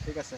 ঠিক আছে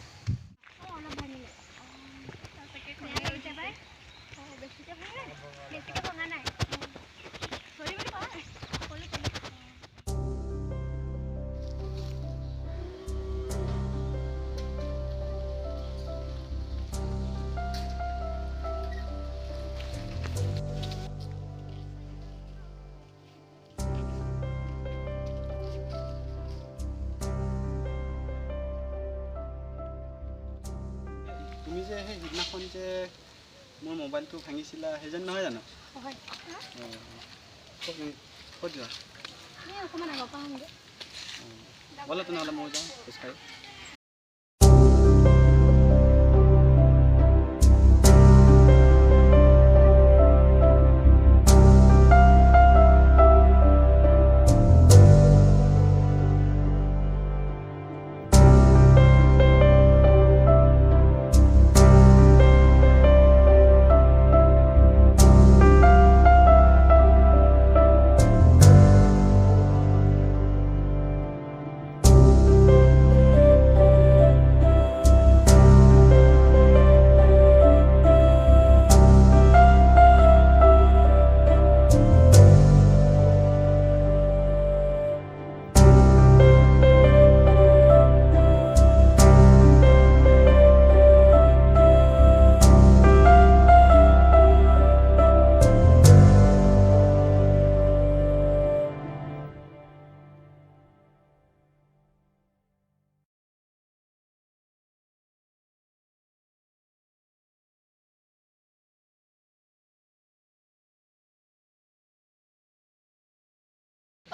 তুমি যে সেই সিদিনাখন যে মোৰ মোবাইলটো ভাঙিছিলা সেইজন নহয় জানো ক'ত যোৱা ব'লা তেনেহ'লে মই যাওঁ খোজকাঢ়ি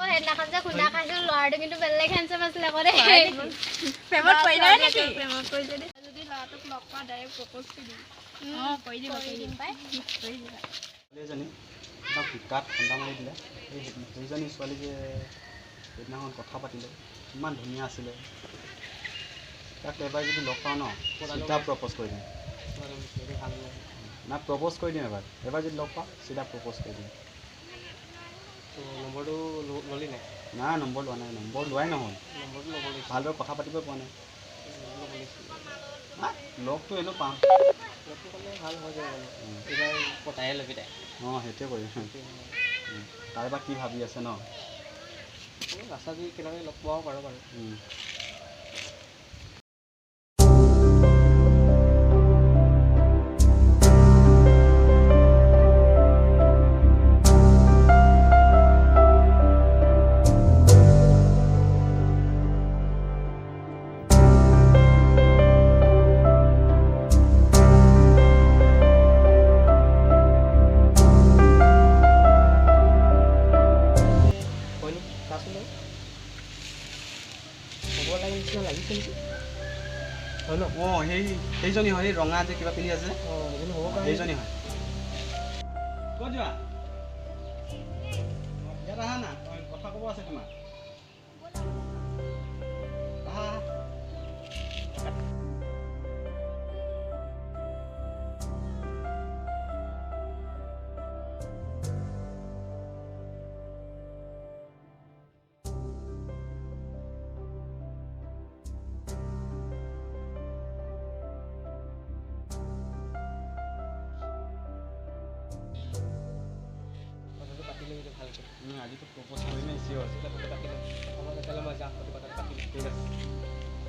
সেইদিনাখন যে খুন্দা খাইছিলো ল'ৰাটো কিন্তু বেলেগ হেণ্ডচাম আছিলে আকৌ দেই প্ৰেমত পৰিলে নেকি প্ৰেমত পৰিলে দেই যদি ল'ৰাটোক লগ পোৱা ডাইৰেক্ট প্ৰপ'জ কৰি দিম পাই ছোৱালীজনী এটা পিকাত খুন্দা মাৰি দিলে সেইজনী ছোৱালী যে সেইদিনাখন কথা পাতিলে ইমান ধুনীয়া আছিলে তাক এবাৰ যদি লগ পাওঁ ন চিধা প্ৰপ'জ কৰি দিম না প্ৰপ'জ কৰি দিম এবাৰ যদি লগ পাওঁ চিধা প্ৰপ'জ কৰি দিম নম্বৰটো ল'লি নাই না নম্বৰ লোৱা নাই নম্বৰ লোৱাই নহ'ল নম্বৰটো ল'ব লাগিছিল ভালদৰে কথা পাতিব পোৱা নাই লগটো এনেও পাওঁ লগটো ক'লে ভাল হৈ যায় মানে এইবাৰ পতায়ে ল'বি তাই অঁ সেইটোৱে কৰিম তাই বা কি ভাবি আছে ন ৰাস্তা দি কেনেকৈ লগ পোৱাব পাৰোঁ বাৰু অঁ সেইজনী হয় ৰঙা যে কিবা পিন্ধি আছে সেইজনী হয় ক'ত যোৱা ইয়াত আহা না কথা ক'ব আছে তোমাৰ আহা আজিতো প্ৰপ'জ কৰিমেই চিয়'ৰ কাইলৈ মই যাম কথা পাতিম ঠিক আছে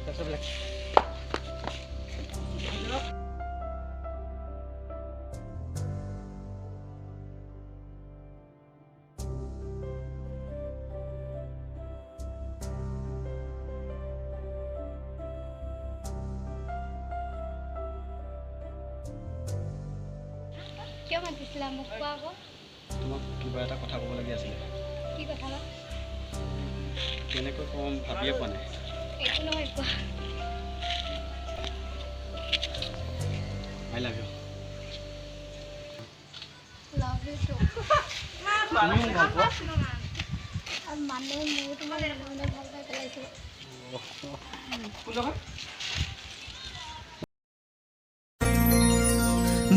তাৰপিছত বোলে কিয় মাতিছিলা মোক কোৱা আকৌ তোমাক কিবা এটা কথা ক'বলগীয়া আছিলে কি কথা বা কেনেকৈ ক'ম ভাবিয়ে পোৱা নাই একো নহয় কোৱা I love you love you too তুমিও ভাল পোৱা মানে মোৰ তোমাৰ মনে ভাল পাই পেলাইছে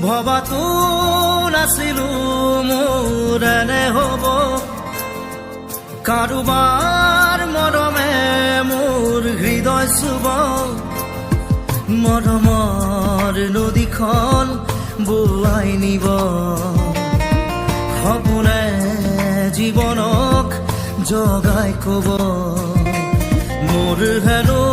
ভবাতো নাছিলো মোৰ এনে হ'ব কাৰোবাৰ মৰমে মোৰ হৃদয় চুব মৰমৰ নদীখন বোৱাই নিব সপোনে জীৱনক জগাই কব মোৰ হেনো